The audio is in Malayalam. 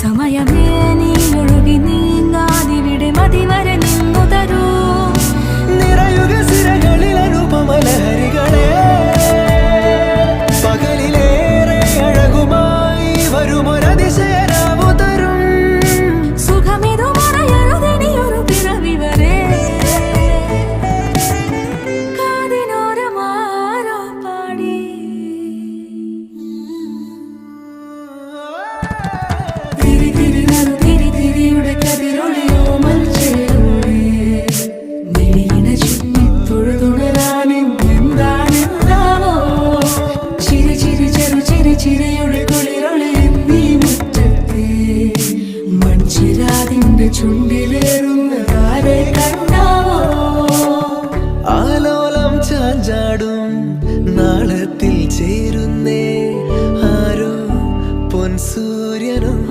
സമയമേ നീ ഒഴുകി നീങ്ങാതിവിടെ മതിവരെ നിന്നു തരൂ. നിറയുക സിരകളിൽ അനുപമലഹരികളെ, പകലിലേറെ അഴകുമായി വരുമൊരതിശയരാവു തരും. സുഖമിതു മറയരുതിനിയൊരു പിറവി വരെ. കാതിനോരമാരോ പാടി തിരി തിരി നറു തിരി തിരിയുടെ കതിരൊളിയോ മൽച്ചേരോടെ മിഴിയിണ ചുറ്റി തൊഴുതുണരാനും എന്താണെന്താവോ. ചിരി ചിരി ചെറു ചിരി ചിരിയുടെ കുളിരൊളി നീ മുറ്റത്തെ മൺചിരാതിന്റെ ചുണ്ടിലേറുന്നതാരെ കണ്ടാവോ. ആലോലം ചാഞ്ചാടും നാളത്തിൽ ചേരുന്നേ ആരോ പൊൻസൂര്യനും.